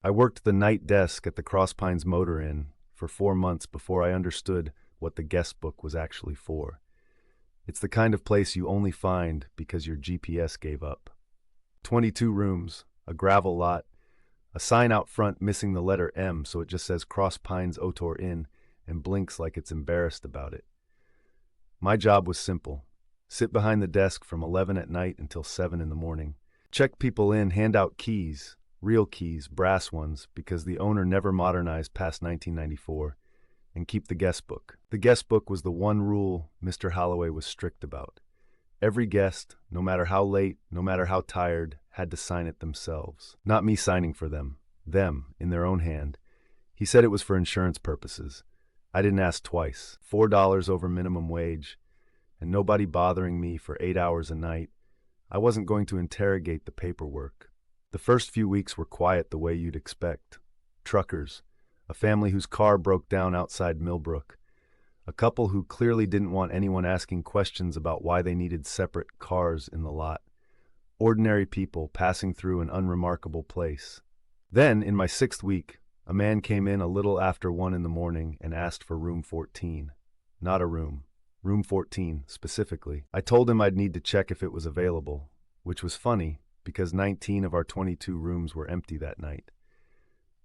I worked the night desk at the Cross Pines Motor Inn for 4 months before I understood what the guest book was actually for. It's the kind of place you only find because your GPS gave up. 22 rooms, a gravel lot, a sign out front missing the letter M so it just says Cross Pines Otor Inn and blinks like it's embarrassed about it. My job was simple. Sit behind the desk from 11 at night until 7 in the morning. Check people in, hand out keys, real keys, brass ones, because the owner never modernized past 1994, and keep the guest book. The guest book was the one rule Mr. Holloway was strict about. Every guest, no matter how late, no matter how tired, had to sign it themselves. Not me signing for them, in their own hand. He said it was for insurance purposes. I didn't ask twice. $4 over minimum wage, and nobody bothering me for 8 hours a night. I wasn't going to interrogate the paperwork. The first few weeks were quiet the way you'd expect. Truckers, a family whose car broke down outside Millbrook, a couple who clearly didn't want anyone asking questions about why they needed separate cars in the lot. Ordinary people passing through an unremarkable place. Then, in my 6th week, a man came in a little after 1 in the morning and asked for room 14. Not a room. Room 14, specifically. I told him I'd need to check if it was available, which was funny because 19 of our 22 rooms were empty that night.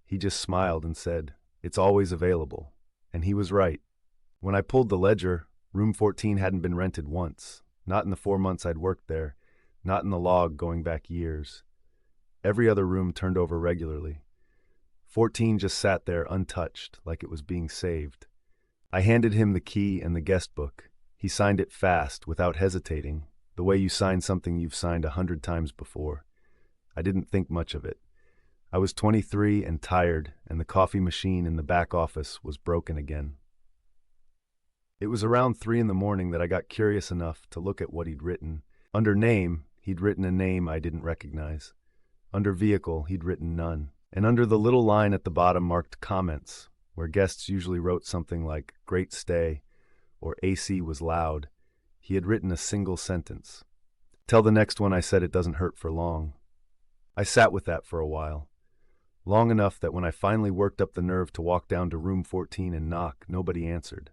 He just smiled and said, "It's always available." And he was right. When I pulled the ledger, room 14 hadn't been rented once. Not in the 4 months I'd worked there. Not in the log going back years. Every other room turned over regularly. 14 just sat there untouched, like it was being saved. I handed him the key and the guest book. He signed it fast, without hesitating, the way you sign something you've signed 100 times before. I didn't think much of it. I was 23 and tired, and the coffee machine in the back office was broken again. It was around 3 in the morning that I got curious enough to look at what he'd written. Under name, he'd written a name I didn't recognize. Under vehicle, he'd written none. And under the little line at the bottom marked comments, where guests usually wrote something like, "Great stay," or "AC was loud," he had written a single sentence. "Tell the next one I said it doesn't hurt for long." I sat with that for a while. Long enough that when I finally worked up the nerve to walk down to room 14 and knock, nobody answered.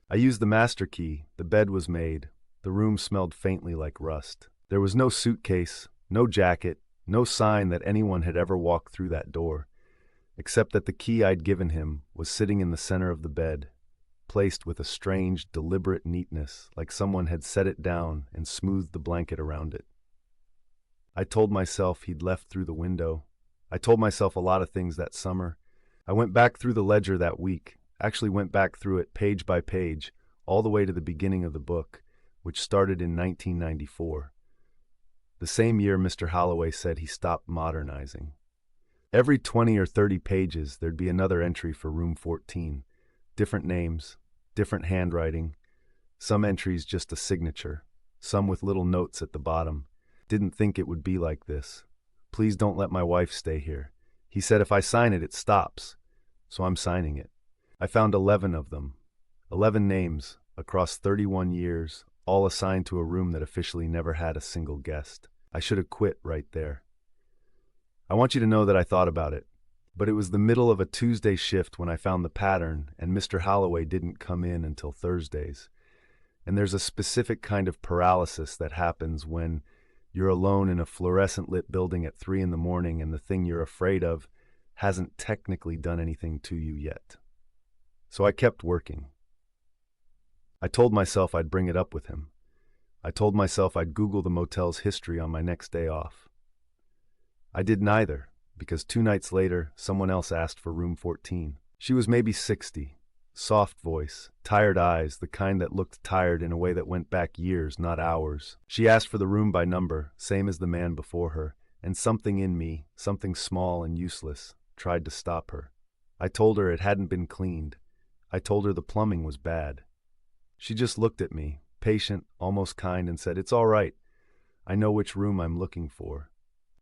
I used the master key, the bed was made, the room smelled faintly like rust. There was no suitcase, no jacket, no sign that anyone had ever walked through that door, except that the key I'd given him was sitting in the center of the bed, placed with a strange, deliberate neatness, like someone had set it down and smoothed the blanket around it. I told myself he'd left through the window. I told myself a lot of things that summer. I went back through the ledger that week, actually went back through it page by page, all the way to the beginning of the book, which started in 1994. The same year Mr. Holloway said he stopped modernizing. Every 20 or 30 pages, there'd be another entry for room 14. Different names, different handwriting, some entries just a signature, some with little notes at the bottom. Didn't think it would be like this. Please don't let my wife stay here. He said if I sign it, it stops. So I'm signing it. I found 11 of them. 11 names, across 31 years, all assigned to a room that officially never had a single guest. I should have quit right there. I want you to know that I thought about it, but it was the middle of a Tuesday shift when I found the pattern, and Mr. Holloway didn't come in until Thursdays. And there's a specific kind of paralysis that happens when you're alone in a fluorescent-lit building at 3 in the morning and the thing you're afraid of hasn't technically done anything to you yet. So I kept working. I told myself I'd bring it up with him. I told myself I'd Google the motel's history on my next day off. I did neither, because 2 nights later, someone else asked for room 14. She was maybe 60, soft voice, tired eyes, the kind that looked tired in a way that went back years, not hours. She asked for the room by number, same as the man before her, and something in me, something small and useless, tried to stop her. I told her it hadn't been cleaned. I told her the plumbing was bad. She just looked at me, patient, almost kind, and said, "It's all right. I know which room I'm looking for."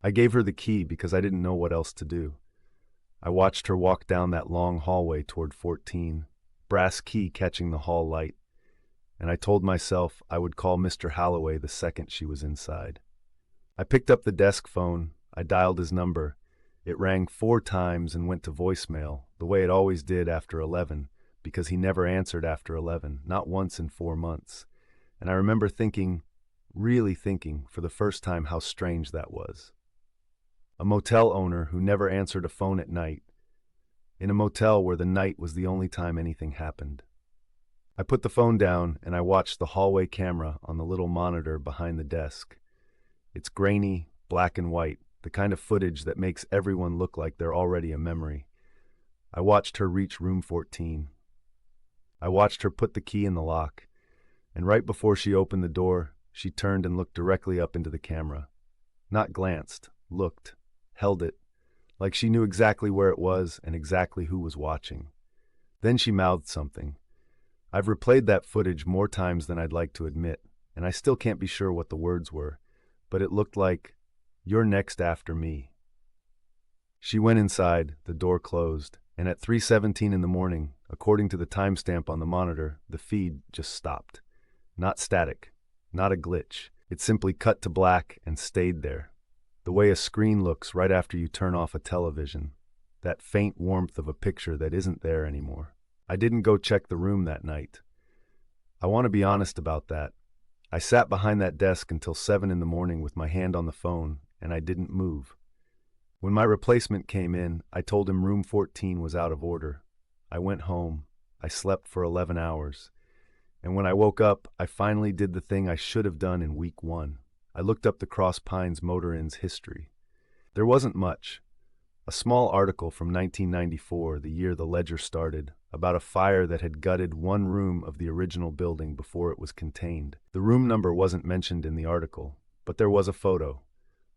I gave her the key because I didn't know what else to do. I watched her walk down that long hallway toward 14, brass key catching the hall light, and I told myself I would call Mr. Holloway the second she was inside. I picked up the desk phone, I dialed his number, It rang 4 times and went to voicemail, the way it always did after 11, because he never answered after 11, not once in 4 months. And I remember thinking, really thinking, for the first time how strange that was. A motel owner who never answered a phone at night, in a motel where the night was the only time anything happened. I put the phone down and I watched the hallway camera on the little monitor behind the desk. It's grainy, black and white, the kind of footage that makes everyone look like they're already a memory. I watched her reach room 14. I watched her put the key in the lock, and right before she opened the door, she turned and looked directly up into the camera. Not glanced, looked, held it, like she knew exactly where it was and exactly who was watching. Then she mouthed something. I've replayed that footage more times than I'd like to admit, and I still can't be sure what the words were, but it looked like, "You're next after me." She went inside, the door closed, and at 3:17 in the morning, according to the timestamp on the monitor, the feed just stopped. Not static, not a glitch. It simply cut to black and stayed there. The way a screen looks right after you turn off a television. That faint warmth of a picture that isn't there anymore. I didn't go check the room that night. I want to be honest about that. I sat behind that desk until 7 in the morning with my hand on the phone, and I didn't move. When my replacement came in, I told him room 14 was out of order. I went home. I slept for 11 hours. And when I woke up, I finally did the thing I should have done in week 1. I looked up the Cross Pines Motor Inn's history. There wasn't much. A small article from 1994, the year the ledger started, about a fire that had gutted one room of the original building before it was contained. The room number wasn't mentioned in the article, but there was a photo.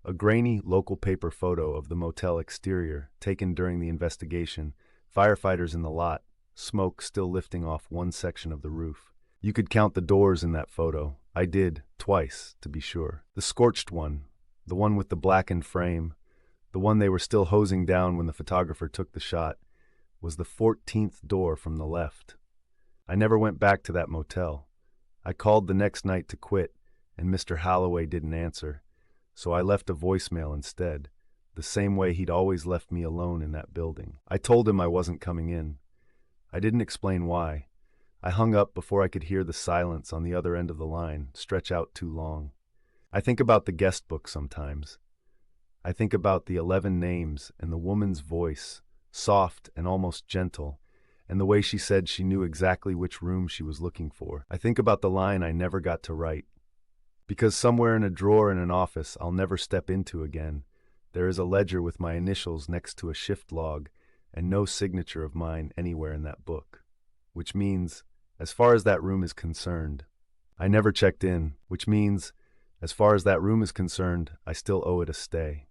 A grainy local paper photo of the motel exterior, taken during the investigation, firefighters in the lot, smoke still lifting off one section of the roof. You could count the doors in that photo. I did, twice, to be sure. The scorched one, the one with the blackened frame, the one they were still hosing down when the photographer took the shot, was the 14th door from the left. I never went back to that motel. I called the next night to quit, and Mr. Holloway didn't answer, so I left a voicemail instead, the same way he'd always left me alone in that building. I told him I wasn't coming in. I didn't explain why. I hung up before I could hear the silence on the other end of the line stretch out too long. I think about the guest book sometimes. I think about the 11 names and the woman's voice, soft and almost gentle, and the way she said she knew exactly which room she was looking for. I think about the line I never got to write. Because somewhere in a drawer in an office I'll never step into again, there is a ledger with my initials next to a shift log and no signature of mine anywhere in that book. Which means, as far as that room is concerned, I never checked in, which means, as far as that room is concerned, I still owe it a stay.